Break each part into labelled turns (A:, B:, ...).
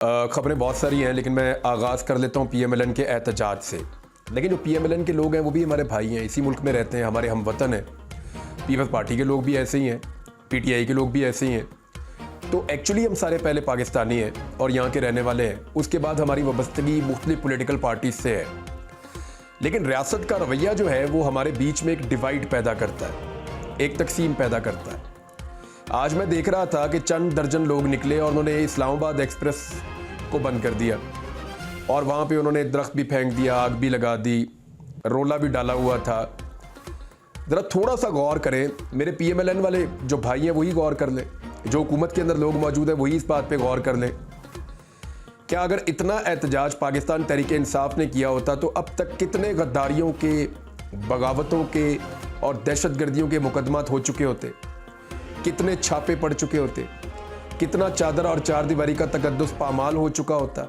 A: खबरें बहुत सारी हैं, लेकिन मैं आगाज़ कर लेता हूँ पीएमएलएन के एहतजाज से। लेकिन जो पीएमएलएन के लोग हैं वो भी हमारे भाई हैं, इसी मुल्क में रहते हैं, हमारे हमवतन हैं। पीपल्स पार्टी के लोग भी ऐसे ही हैं, पीटीआई के लोग भी ऐसे ही हैं। तो एक्चुअली हम सारे पहले पाकिस्तानी हैं और यहाँ के रहने वाले हैं। उसके बाद हमारी वाबस्तगी मुख्तलिफ पॉलिटिकल पार्टीज से है। लेकिन रियासत का रवैया जो है वो हमारे बीच में एक डिवाइड पैदा करता है, एक तकसीम पैदा करता है। आज मैं देख रहा था कि चंद दर्जन लोग निकले और उन्होंने इस्लामाबाद एक्सप्रेस को बंद कर दिया और वहाँ पे उन्होंने दरख्त भी फेंक दिया, आग भी लगा दी, रोला भी डाला हुआ था। ज़रा थोड़ा सा गौर करें, मेरे पीएमएलएन वाले जो भाई हैं वही गौर कर लें, जो हुकूमत के अंदर लोग मौजूद हैं वही इस बात पे गौर कर लें। क्या अगर इतना एहतजाज पाकिस्तान तहरीक इंसाफ ने किया होता तो अब तक कितने गद्दारियों के, बगावतों के और दहशतगर्दियों के मुकदमात हो चुके होते, कितने छापे पड़ चुके होते, कितना चादर और चार दीवारी का तकद्दुस पामाल हो चुका होता।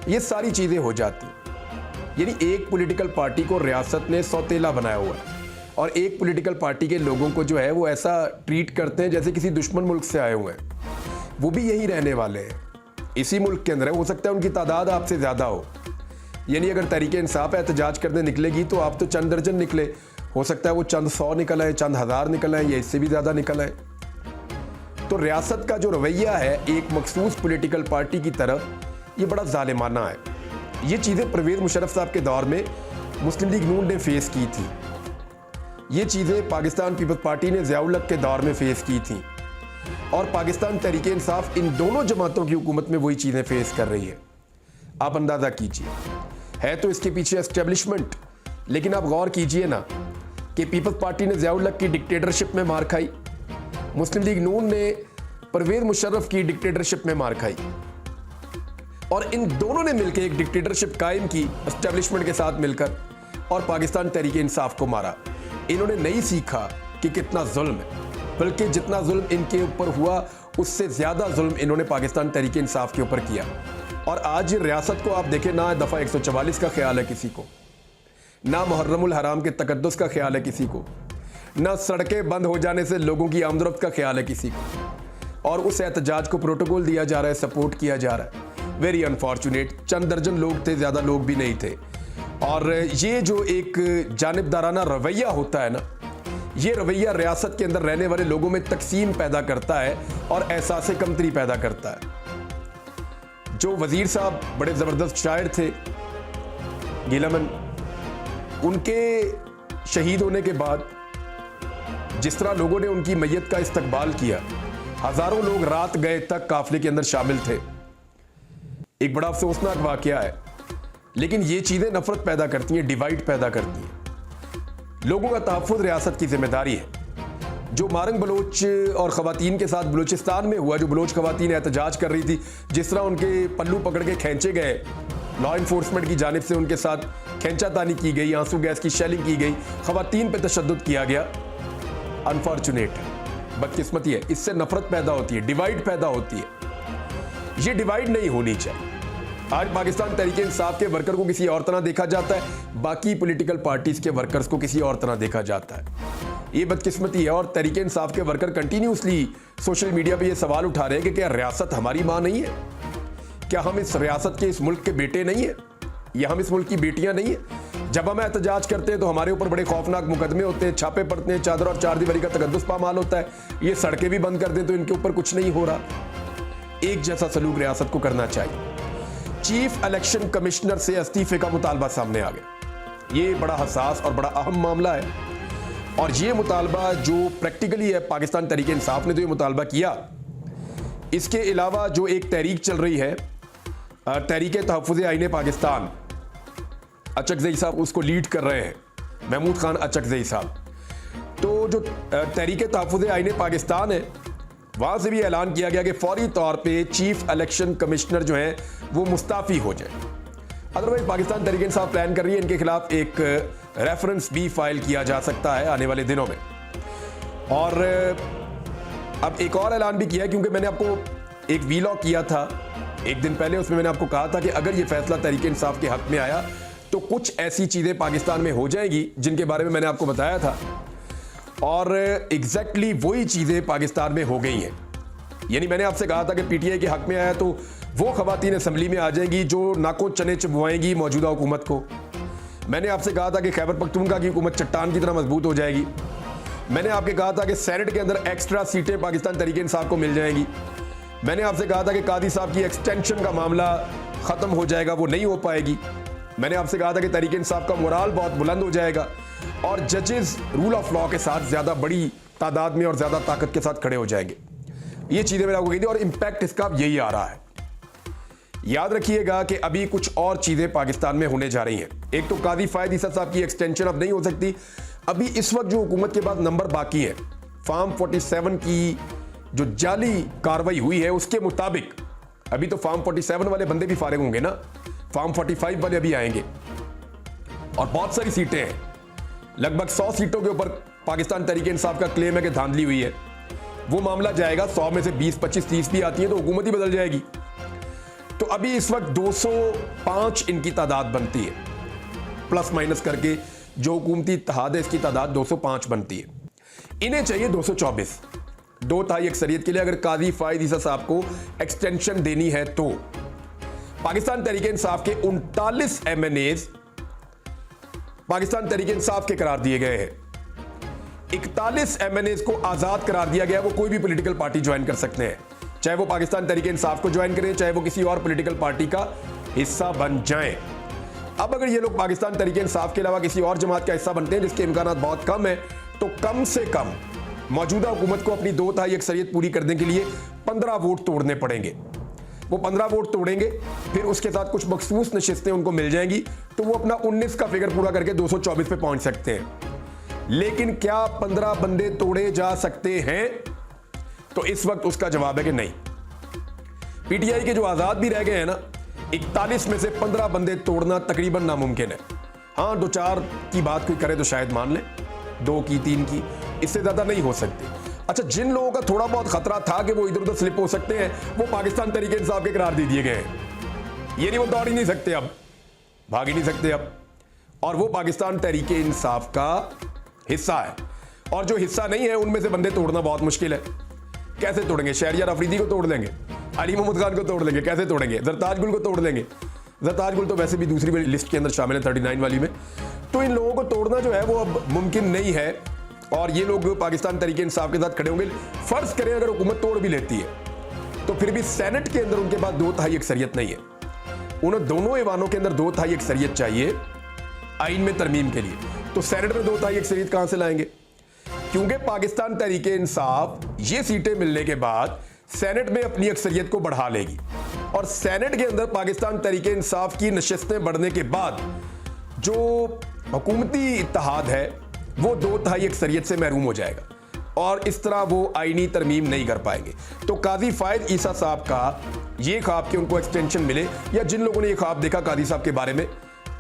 A: ये सारी चीज़ें हो जाती। यानी एक पॉलिटिकल पार्टी को रियासत ने सौतेला बनाया हुआ है और एक पॉलिटिकल पार्टी के लोगों को जो है वो ऐसा ट्रीट करते हैं जैसे किसी दुश्मन मुल्क से आए हुए हैं। वो भी यही रहने वाले हैं, इसी मुल्क के अंदर है। हो सकता है उनकी तादाद आपसे ज़्यादा हो। यानी अगर तहरीक इंसाफ एहतजाज करने निकलेगी तो आप तो चंद दर्जन निकले, हो सकता है वो चंद 100 निकल आए, चंद हज़ार निकल आए या इससे भी ज़्यादा निकल आए। तो रियासत का जो रवैया है एक मखसूस पॉलिटिकल पार्टी की तरफ, ये बड़ा जालिमाना है। ये चीज़ें परवेज़ मुशर्रफ साहब के दौर में मुस्लिम लीग नून ने फेस की थी, ये चीज़ें पाकिस्तान पीपल्स पार्टी ने ज़िया उल हक के दौर में फेस की थी और पाकिस्तान तहरीक इंसाफ इन दोनों जमातों की हुकूमत में वही चीज़ें फेस कर रही है। आप अंदाज़ा कीजिए, है तो इसके पीछे एस्टेब्लिशमेंट, लेकिन आप गौर कीजिए ना कि पीपल्स पार्टी ने ज़िया उल हक की डिक्टेटरशिप में मार खाई, मुस्लिम लीग नून ने परवेज़ मुशर्रफ की डिक्टेटरशिप में मार खाई और इन दोनों ने मिलकर एक डिक्टेटरशिप कायम की एस्टेब्लिशमेंट के साथ मिलकर और पाकिस्तान तहरीक इंसाफ को मारा। इन्होंने नहीं सीखा कि कितना जुल्म है, बल्कि जितना जुल्म इनके ऊपर हुआ उससे ज़्यादा जुल्म इन्होंने पाकिस्तान तहरीक इंसाफ के ऊपर किया। और आज रियासत को आप देखें, ना दफ़ा 144 का ख्याल है किसी को, ना मुहर्रमुल हराम के तकद्दुस का ख्याल है किसी को, ना सड़कें बंद हो जाने से लोगों की आमदरफ्त का ख्याल है किसी को। और उस एहतजाज को प्रोटोकॉल दिया जा रहा है, सपोर्ट किया जा रहा है। वेरी अनफॉर्चुनेट, चंद दर्जन लोग थे, ज़्यादा लोग भी नहीं थे। और ये जो एक जानिबदाराना रवैया होता है ना, ये रवैया रियासत के अंदर रहने वाले लोगों में तकसीम पैदा करता है और एहसास कमतरी पैदा करता है। जो वजीर साहब बड़े ज़बरदस्त शायर थे, गिलमन, उनके शहीद होने के बाद जिस तरह लोगों ने उनकी मैयत का इस्तकबाल किया, हज़ारों लोग रात गए तक काफिले के अंदर शामिल थे। एक बड़ा अफसोसनाक वाकया है, लेकिन ये चीज़ें नफरत पैदा करती हैं, डिवाइड पैदा करती हैं। लोगों का तहफ़्फ़ुज़ रियासत की जिम्मेदारी है। जो मारंग बलोच और ख़वातीन के साथ बलूचिस्तान में हुआ, जो बलोच ख़वातीन एहतजाज कर रही थी, जिस तरह उनके पल्लू पकड़ के खींचे गए, लॉ इन्फोर्समेंट की जानिब से उनके साथ खींचातानी की गई, आंसू गैस की शेलिंग की गई, ख़वातीन पर तशद्दुद किया गया। अनफॉर्चुनेट है, बदकिस्मती है, इससे नफरत पैदा होती है, डिवाइड पैदा होती है। ये डिवाइड नहीं होनी चाहिए। आज पाकिस्तान तहरीक इंसाफ के वर्कर को किसी और तरह देखा जाता है, बाकी पॉलिटिकल पार्टीज के वर्कर्स को किसी और तरह देखा जाता है। ये बदकिस्मती है। और तहरीक इंसाफ के वर्कर कंटिन्यूसली सोशल मीडिया पे ये सवाल उठा रहे हैं कि क्या रियासत हमारी माँ नहीं है? क्या हम इस रियासत के, इस मुल्क के बेटे नहीं है, या हम इस मुल्क की बेटियां नहीं है? जब हम एहतजाज करते हैं तो हमारे ऊपर बड़े खौफनाक मुकदमे होते हैं, छापे पड़ते हैं, चादर और चार दीवारी का तकद्दुस पामाल होता है। ये सड़कें भी बंद कर दें तो इनके ऊपर कुछ नहीं हो रहा। एक जैसा सलूक रियासत को करना चाहिए। चीफ इलेक्शन कमिश्नर से इस्तीफे का मुतालबा सामने आ गया। ये बड़ा हसास और बड़ा अहम मामला है और ये मुतालबा जो प्रैक्टिकली है, पाकिस्तान तहरीक इंसाफ ने तो ये मुतालबा किया। इसके अलावा जो एक तहरीक चल रही है, तहरीक तहफ़्फ़ुज़ आईन पाकिस्तान, अचकज़ई साहब उसको लीड कर रहे हैं, महमूद खान अचकज़ई साहब। तो जो तहरीक तहफ़्फ़ुज़ आईन पाकिस्तान है, वहाँ से भी ऐलान किया गया कि फौरी तौर पे चीफ इलेक्शन कमिश्नर जो हैं वो मुस्ताफ़ी हो जाए। अदरवाइज पाकिस्तान तहरीक इंसाफ प्लान कर रही है इनके खिलाफ एक रेफरेंस भी फाइल किया जा सकता है आने वाले दिनों में। और अब एक और ऐलान भी किया है, क्योंकि मैंने आपको एक वीलॉग किया था एक दिन पहले, उसमें मैंने आपको कहा था कि अगर ये फैसला तहरीक इंसाफ के हक में आया तो कुछ ऐसी चीज़ें पाकिस्तान में हो जाएंगी जिनके बारे में मैंने आपको बताया था। और एग्जैक्टली वही चीज़ें पाकिस्तान में हो गई हैं। यानी मैंने आपसे कहा था कि पीटीआई के हक में आया तो वो खवातीन असम्बली में आ जाएंगी जो नाको चने चबवाएंगी मौजूदा हुकूमत को। मैंने आपसे कहा था कि खैबर पख्तूनख्वा की हुकूमत चट्टान की तरह मजबूत हो जाएगी। मैंने आपके कहा था कि सेनेट के अंदर एक्स्ट्रा सीटें पाकिस्तान तहरीक इंसाफ को मिल जाएंगी। मैंने आपसे कहा था कि कादी साहब की एक्सटेंशन का मामला ख़त्म हो जाएगा, वो नहीं हो पाएगी। मैंने आपसे कहा था कि तहरीक इंसाफ का मोराल बहुत बुलंद हो जाएगा और जजेस रूल ऑफ लॉ के साथ ज़्यादा बड़ी तादाद में और ज़्यादा ताकत के साथ खड़े हो जाएंगे। ये चीज़ें मैंने आपको कही थी और इम्पैक्ट इसका यही आ रहा है। याद रखिएगा कि अभी कुछ और चीज़ें पाकिस्तान में होने जा रही हैं। एक तो कादी फायद ईसा साहब की एक्सटेंशन अब नहीं हो सकती। अभी इस वक्त जो हुकूमत के बाद नंबर बाकी है, फार्म 47 की जो जाली कार्रवाई हुई है उसके मुताबिक अभी तो फार्म 47 वाले बंदे भी फारिग होंगे ना, फार्म 45 वाले अभी आएंगे और बहुत सारी सीटें हैं। लगभग 100 सीटों के ऊपर पाकिस्तान तहरीक इंसाफ का क्लेम है कि धांधली हुई है। वो मामला जाएगा, 100 में से 20, 25, 30 भी आती है तो हुकूमत ही बदल जाएगी। तो अभी इस वक्त 205 इनकी तादाद बनती है, प्लस माइनस करके जो हुकूमती इत्तेहाद है इसकी तादाद 205 बनती है। इन्हें चाहिए 224, 2/3 अक्सरियत के लिए। अगर कादी फायद ईसा साहब को एक्सटेंशन देनी है तो पाकिस्तान तहरीक इंसाफ के 39 MNAs पाकिस्तान तहरीक इंसाफ के करार दिए गए हैं। 41 MNAs को आजाद करार दिया गया। वो कोई भी पॉलिटिकल पार्टी ज्वाइन कर सकते हैं, चाहे वो पाकिस्तान तहरीक इंसाफ को ज्वाइन करें, चाहे वो किसी और पॉलिटिकल पार्टी का हिस्सा बन जाएं। अब अगर ये लोग पाकिस्तान तहरीक इंसाफ के अलावा किसी और जमात का हिस्सा बनते हैं जिसके इम्कानात बहुत कम है, तो कम से कम मौजूदा हुकूमत को अपनी 2/3 अक्सरियत पूरी करने के लिए 15 वोट तोड़ने पड़ेंगे। वो 15 वोट तोड़ेंगे, फिर उसके साथ कुछ मखसूस नशिस्तें उनको मिल जाएंगी, तो वो अपना 19 का फिगर पूरा करके 224 पे पहुंच सकते हैं। लेकिन क्या 15 बंदे तोड़े जा सकते हैं? तो इस वक्त उसका जवाब है कि नहीं। पीटीआई के जो आजाद भी रह गए हैं ना, 41 में से 15 बंदे तोड़ना तकरीबन नामुमकिन है। हाँ, 2-4 की बात कोई करे तो शायद मान लें, 2 की 3 की, इससे ज्यादा नहीं हो सकती। अच्छा, जिन लोगों का थोड़ा बहुत खतरा था कि वो इधर उधर स्लिप हो सकते हैं, वो पाकिस्तान तहरीक इंसाफ के करार दे दिए गए हैं। ये नहीं, वो दौड़ ही नहीं सकते, अब भाग ही नहीं सकते अब, और वो पाकिस्तान तहरीक इंसाफ का हिस्सा है। और जो हिस्सा नहीं है उनमें से बंदे तोड़ना बहुत मुश्किल है। कैसे तोड़ेंगे? शहरियार अफरीदी को तोड़ लेंगे, अली मोहम्मद खान को तोड़ लेंगे, कैसे तोड़ेंगे? जरताज गुल को तोड़ लेंगे। जरताज गुल तो वैसे भी दूसरी लिस्ट के अंदर शामिल है, 39 वाली में। तो इन लोगों को तोड़ना जो है वो अब मुमकिन नहीं है और ये लोग पाकिस्तान तहरीक इंसाफ के साथ खड़े होंगे। फर्ज करें अगर हुकूमत तोड़ भी लेती है तो फिर भी सेनेट के अंदर उनके पास 2/3 अक्सरियत नहीं है। उन्हें दोनों ऐवानों के अंदर 2/3 अक्सरियत चाहिए आइन में तरमीम के लिए। तो सेनेट में 2/3 अक्सरियत कहां से लाएंगे? क्योंकि पाकिस्तान तहरीक इंसाफ ये सीटें मिलने के बाद सेनेट में अपनी अक्सरियत को बढ़ा लेगी और सेनेट के अंदर पाकिस्तान तहरीक इंसाफ की नशिस्तें बढ़ने के बाद जो हुकूमती इत्तेहाद है वो 2/3 अक्सरियत से महरूम हो जाएगा और इस तरह वो आईनी तरमीम नहीं कर पाएंगे। तो कादी फायद ईसा साहब का ये ख्वाब कि उनको एक्सटेंशन मिले, या जिन लोगों ने ये ख्वाब देखा कादी साहब के बारे में,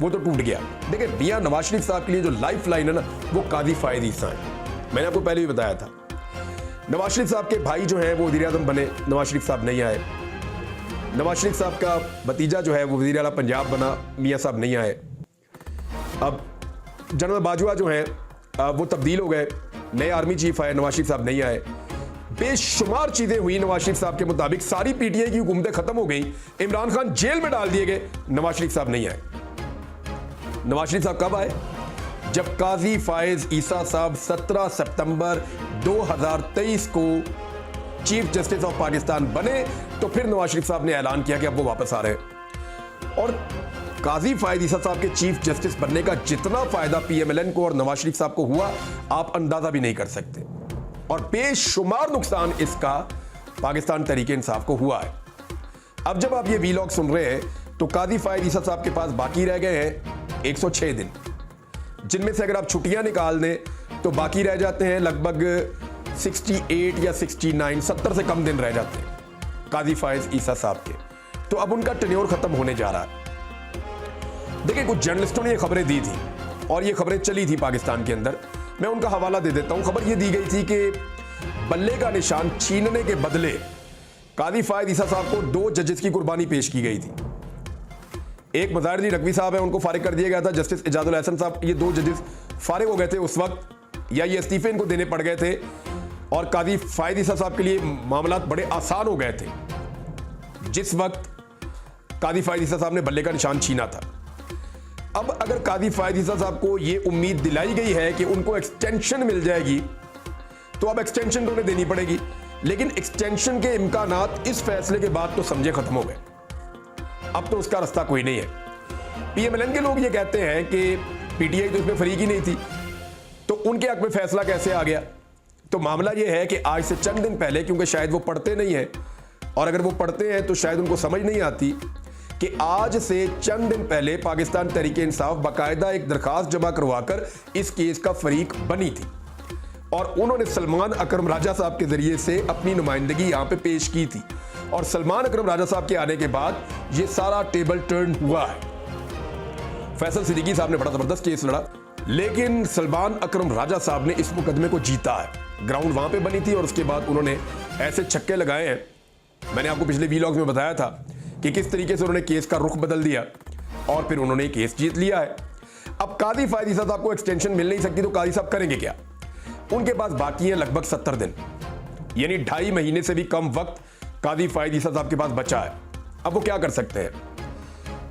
A: वो तो टूट गया। देखिए, मियां नवाज शरीफ साहब के लिए जो लाइफ लाइन है ना, वो कादी फायद ईसा है। मैंने आपको पहले भी बताया था, नवाज शरीफ साहब के भाई जो हैं वो वज़ीर आज़म बने, नवाज शरीफ साहब नहीं आए। नवाज शरीफ साहब का भतीजा जो है वो वज़ीर आला पंजाब बना, मियां साहब नहीं आए। अब जनरल बाजवा जो हैं वो तब्दील हो गए, नए आर्मी चीफ आए, नवाज शरीफ साहब नहीं आए। बेशुमार चीजें हुई नवाज शरीफ साहब के मुताबिक, सारी पीटीआई की हुकूमतें खत्म हो गई, इमरान खान जेल में डाल दिए गए, नवाज शरीफ साहब नहीं आए। नवाज शरीफ साहब कब आए? जब काजी फायज ईसा साहब 17 सितंबर 2023 को चीफ जस्टिस ऑफ पाकिस्तान बने, तो फिर नवाज शरीफ साहब ने ऐलान किया कि अब वो वापस आ रहे हैं। और काजी फायद ईसा साहब के चीफ जस्टिस बनने का जितना फायदा पीएमएलएन को और नवाज शरीफ साहब को हुआ, आप अंदाजा भी नहीं कर सकते, और बेशुमार नुकसान इसका पाकिस्तान तहरीक इंसाफ को हुआ है। अब जब आप ये वीलॉग सुन रहे हैं तो काजी फायद ईसा साहब के पास बाकी रह गए हैं 106 दिन, जिनमें से अगर आप छुट्टियां निकाल दें तो बाकी रह जाते हैं लगभग 68 या 69, 70 से कम दिन रह जाते हैं काजी फायद ईसा साहब के। तो अब उनका टेन्योर खत्म होने जा रहा है। देखिए, कुछ जर्नलिस्टों ने ये खबरें दी थी और ये खबरें चली थी पाकिस्तान के अंदर, मैं उनका हवाला दे देता हूं। खबर ये दी गई थी कि बल्ले का निशान छीनने के बदले काजी फायद ईसा साहब को 2 जजेस की कुर्बानी पेश की गई थी। एक मज़ाहिरुद्दीन नकवी साहब है, उनको फारिग कर दिया गया था। जस्टिस एजाजुल एहसन साहब, ये 2 जजेस फारिग हो गए थे उस वक्त, या ये इस्तीफे इनको देने पड़ गए थे, और काजी फायद ईसा साहब के लिए मामलात बड़े आसान हो गए थे। जिस वक्त कादी फायद ईसा साहब ने बल्ले का निशान छीना था। अब अगर कादी फायद ईसा साहब को यह उम्मीद दिलाई गई है कि उनको एक्सटेंशन मिल जाएगी, तो अब एक्सटेंशन तो उन्हें देनी पड़ेगी। लेकिन एक्सटेंशन के इम्कानात इस फैसले के बाद तो समझे खत्म हो गए, अब तो उसका रास्ता कोई नहीं है। पीएमएलएन के लोग ये कहते हैं कि पीटीआई तो इसमें फरीक ही नहीं थी, तो उनके हक में फैसला कैसे आ गया। तो मामला यह है कि आज से चंद दिन पहले, क्योंकि शायद वो पढ़ते नहीं है, और अगर वो पढ़ते हैं तो शायद उनको समझ नहीं आती कि आज से चंद दिन पहले पाकिस्तान तहरीक इंसाफ बाकायदा एक दरखास्त जमा करवाकर इस केस का फरीक बनी थी, और उन्होंने सलमान अकरम राजा साहब के जरिए से अपनी नुमाइंदगी यहां पे पेश की थी। और सलमान अकरम राजा साहब के आने के बाद ये सारा टेबल टर्न हुआ है। फैसल सिद्दीकी साहब ने बड़ा जबरदस्त केस लड़ा, लेकिन सलमान अकरम राजा साहब ने इस मुकदमे को जीता है। ग्राउंड वहां पे बनी थी और उसके बाद उन्होंने ऐसे छक्के लगाए हैं। मैंने आपको पिछले वीलॉग्स में बताया था कि किस तरीके से उन्होंने केस का रुख बदल दिया और फिर उन्होंने केस जीत लिया है। अब कादी फायद ईसा साहब को एक्सटेंशन मिल नहीं सकती, तो कादी साहब करेंगे क्या? उनके पास बाकी है लगभग 70 दिन, यानी 2.5 महीने से भी कम वक्त कादी फायद ईसा साहब के पास बचा है। अब वो क्या कर सकते हैं?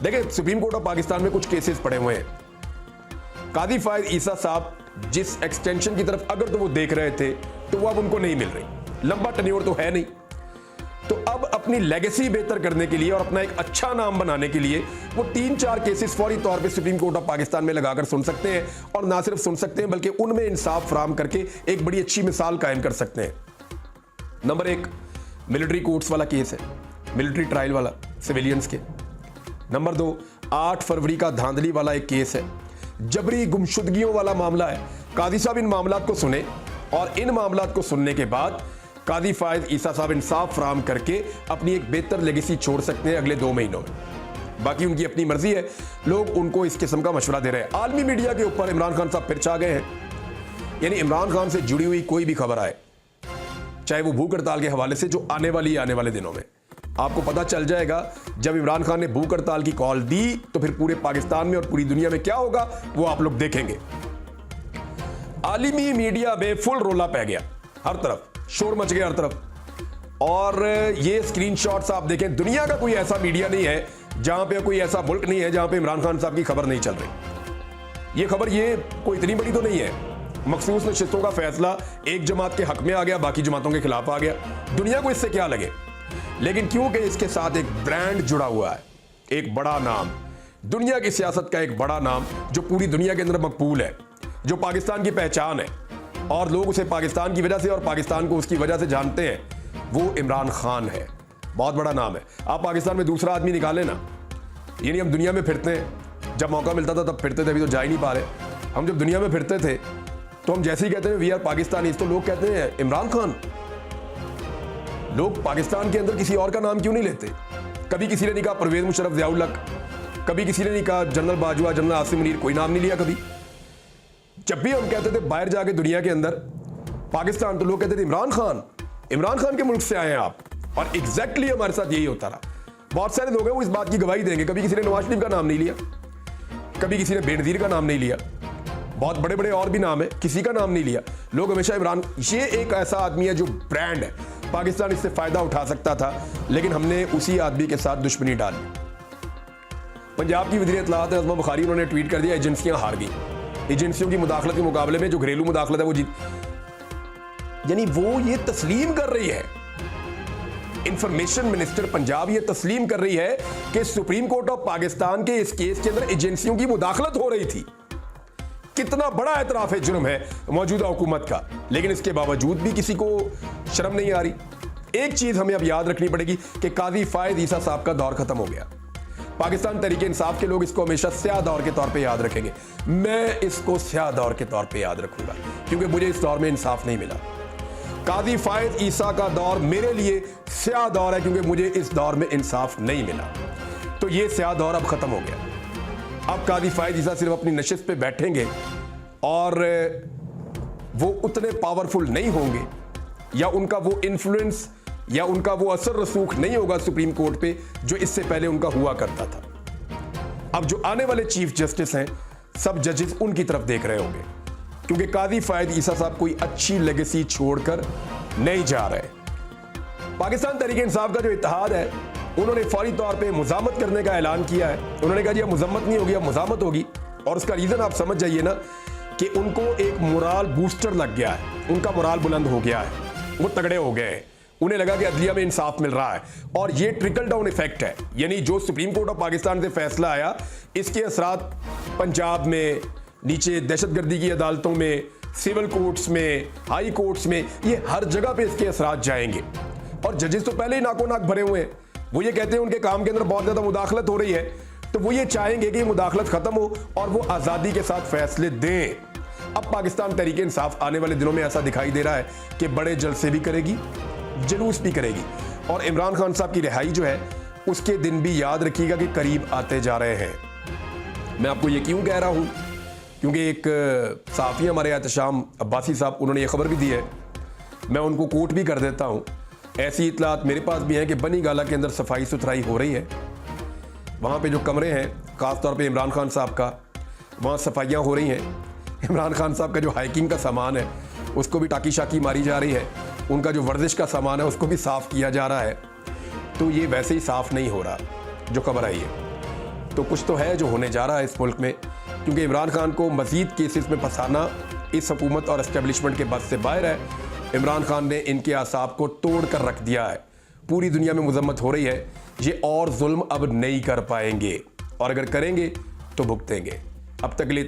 A: देखिए, सुप्रीम कोर्ट ऑफ पाकिस्तान में कुछ केसेस पड़े हुए हैं। कादी फायद ईसा साहब जिस एक्सटेंशन की तरफ अगर तो वो देख रहे थे, तो वो अब उनको नहीं मिल रही। लंबा टेन्योर तो है नहीं, तो अब अपनी लेगेसी बेहतर करने के लिए और अपना एक अच्छा नाम बनाने के लिए वो 3-4 केसेस फौरी तौर पे सुप्रीम कोर्ट ऑफ पाकिस्तान में लगाकर सुन सकते हैं, और ना सिर्फ सुन सकते हैं बल्कि उनमें इंसाफ फराम करके एक बड़ी अच्छी मिसाल कायम कर सकते हैं। नंबर 1 मिलिट्री कोर्ट्स वाला केस है, मिलिट्री ट्रायल वाला सिविलियंस के। नंबर 2 8 फरवरी का धांधली वाला एक केस है, जबरी गुमशुदगियों वाला मामला है। कादी साहब इन मामलात को सुने, और इन मामलात को सुनने के बाद कादी फायद ईसा साहब इंसाफ फराम करके अपनी एक बेहतर लेगेसी छोड़ सकते हैं अगले 2 महीनों में। बाकी उनकी अपनी मर्जी है, लोग उनको इस किस्म का मशवरा दे रहे हैं। आलमी मीडिया के ऊपर इमरान खान साहब फिर छा गए हैं, यानी इमरान खान से जुड़ी हुई कोई भी खबर आए, चाहे वो भूख हड़ताल के हवाले से जो आने वाले दिनों में आपको पता चल जाएगा। जब इमरान खान ने भूख हड़ताल की कॉल दी तो फिर पूरे पाकिस्तान में और पूरी दुनिया में क्या होगा वो आप लोग देखेंगे। आलमी मीडिया में फुल रोला पै गया, हर तरफ शोर मच गया हर तरफ। और ये स्क्रीनशॉट्स आप देखें, दुनिया का कोई ऐसा मीडिया नहीं है जहां पे, कोई ऐसा मुल्क नहीं है जहां पे इमरान खान साहब की खबर नहीं चल रही। ये खबर ये कोई इतनी बड़ी तो नहीं है, मखसूस नशिस्तों का फैसला एक जमात के हक में आ गया, बाकी जमातों के खिलाफ आ गया, दुनिया को इससे क्या लगे। लेकिन क्योंकि इसके साथ एक ब्रांड जुड़ा हुआ है, एक बड़ा नाम, दुनिया की सियासत का एक बड़ा नाम जो पूरी दुनिया के अंदर मकबूल है, जो पाकिस्तान की पहचान है, और लोग उसे पाकिस्तान की वजह से और पाकिस्तान को उसकी वजह से जानते हैं, वो इमरान खान है। बहुत बड़ा नाम है। आप पाकिस्तान में दूसरा आदमी निकालें ना, यानी हम दुनिया में फिरते हैं, जब मौका मिलता था तब फिरते थे, अभी तो जा ही नहीं पा रहे। हम जब दुनिया में फिरते थे तो हम जैसे ही कहते हैं वी आर पाकिस्तानी, तो लोग कहते हैं इमरान खान। लोग पाकिस्तान के अंदर किसी और का नाम क्यों नहीं लेते? कभी किसी ने नहीं कहा परवेज मुशर्रफ, ज़ियाउल हक, कभी किसी ने नहीं कहा जनरल बाजवा, जनरल आसिम मुनीर, कोई नाम नहीं लिया कभी। जब भी हम कहते थे बाहर जाके दुनिया के अंदर पाकिस्तान, तो लोग कहते थे इमरान खान, इमरान खान के मुल्क से आए हैं आप। और एग्जैक्टली हमारे साथ यही होता रहा। बहुत सारे लोग हैं वो इस बात की गवाही देंगे, कभी किसी ने नवाज शरीफ का नाम नहीं लिया, कभी किसी ने बेनजीर का नाम नहीं लिया, बहुत बड़े बड़े और भी नाम है, किसी का नाम नहीं लिया। लोग हमेशा इमरान, ये एक ऐसा आदमी है जो ब्रांड है, पाकिस्तान इससे फायदा उठा सकता था, लेकिन हमने उसी आदमी के साथ दुश्मनी डाली। पंजाब की वज़ीर इत्तलाआत आज़मा बुखारी, उन्होंने ट्वीट कर दिया एजेंसियां हार गई, एजेंसियों की मुदाखलत के मुकाबले में जो घरेलू मुदाखलत है वो जीत, यानी वो ये तस्लीम कर रही है, इंफॉर्मेशन मिनिस्टर पंजाब ये तस्लीम कर रही है कि सुप्रीम कोर्ट ऑफ पाकिस्तान के इस केस के अंदर एजेंसियों की मुदाखलत हो रही थी। कितना बड़ा एतराफ है जुर्म है मौजूदा हुकूमत का, लेकिन इसके बावजूद भी किसी को शर्म नहीं आ रही। एक चीज हमें अब याद रखनी पड़ेगी कि कादी फायद ईसा साहब का दौर खत्म हो गया। पाकिस्तान तहरीक इंसाफ के लोग इसको हमेशा स्याह दौर के तौर पे याद रखेंगे, मैं इसको स्याह दौर के तौर पे याद रखूंगा, क्योंकि मुझे इस दौर में इंसाफ नहीं मिला। कादी फायद ईसा का दौर मेरे लिए स्याह दौर है, क्योंकि मुझे इस दौर में इंसाफ नहीं मिला। तो ये स्याह दौर अब खत्म हो गया। अब कादी फायद ईसा सिर्फ अपनी नशिस्त पे बैठेंगे और वो उतने पावरफुल नहीं होंगे, या उनका वो इन्फ्लुएंस या उनका वो असर रसूख नहीं होगा सुप्रीम कोर्ट पे जो इससे पहले उनका हुआ करता था। अब जो आने वाले चीफ जस्टिस हैं, सब जजेस उनकी तरफ देख रहे होंगे, क्योंकि कादी फायद ईसा साहब कोई अच्छी लेगेसी छोड़कर नहीं जा रहे। पाकिस्तान तहरीक इंसाफ का जो इत्तेहाद है उन्होंने फौरी तौर पे मुजामत करने का ऐलान किया है। उन्होंने कहा जी अब मुजम्मत नहीं होगी, अब मुजामत होगी। और उसका रीज़न आप समझ जाइए ना कि उनको एक मोराल बूस्टर लग गया है, उनका मोराल बुलंद हो गया है, वो तगड़े हो गए हैं, उन्हें लगा कि अदलिया में इंसाफ मिल रहा है। और ये ट्रिकल डाउन इफेक्ट है, यानी जो सुप्रीम कोर्ट ऑफ पाकिस्तान से फैसला आया इसके असरात पंजाब में, नीचे दहशतगर्दी की अदालतों में, सिविल कोर्ट्स में, हाई कोर्ट्स में, ये हर जगह पे इसके असरात जाएंगे। और जजेस तो पहले ही नाको नाक भरे हुए हैं, वो ये कहते हैं उनके काम के अंदर बहुत ज़्यादा मुदाखलत हो रही है, तो वो ये चाहेंगे कि मुदाखलत खत्म हो और वो आज़ादी के साथ फैसले दें। अब पाकिस्तान तहरीक इंसाफ आने वाले दिनों में ऐसा दिखाई दे रहा है कि बड़े जलसे भी करेगी, जुलूस भी करेगी, और इमरान खान साहब की रिहाई जो है उसके दिन भी याद रखिएगा कि करीब आते जा रहे हैं। मैं आपको ये क्यों कह रहा हूँ, क्योंकि एक सहाफ़ी हमारे एहतशाम अब्बासी साहब, उन्होंने ये खबर भी दी है, मैं उनको कोट भी कर देता हूँ। ऐसी इतलात मेरे पास भी हैं कि बनी गाला के अंदर सफाई सुथराई हो रही है, वहाँ पे जो कमरे हैं ख़ास तौर पे इमरान खान साहब का, वहाँ सफाइयाँ हो रही हैं। इमरान खान साहब का जो हाइकिंग का सामान है उसको भी टाकी शाकी मारी जा रही है, उनका जो वर्जिश का सामान है उसको भी साफ़ किया जा रहा है। तो ये वैसे ही साफ़ नहीं हो रहा जो खबर आई है, तो कुछ तो है जो होने जा रहा है इस मुल्क में, क्योंकि इमरान खान को मज़ीद केसेस में फंसाना इस हुकूमत और एस्टेब्लिशमेंट के बस से बाहर है। इमरान खान ने इनके आसाब को तोड़ कर रख दिया है, पूरी दुनिया में मुजम्मत हो रही है, ये और जुल्म अब नहीं कर पाएंगे, और अगर करेंगे तो भुगतेंगे। अब तक के लिए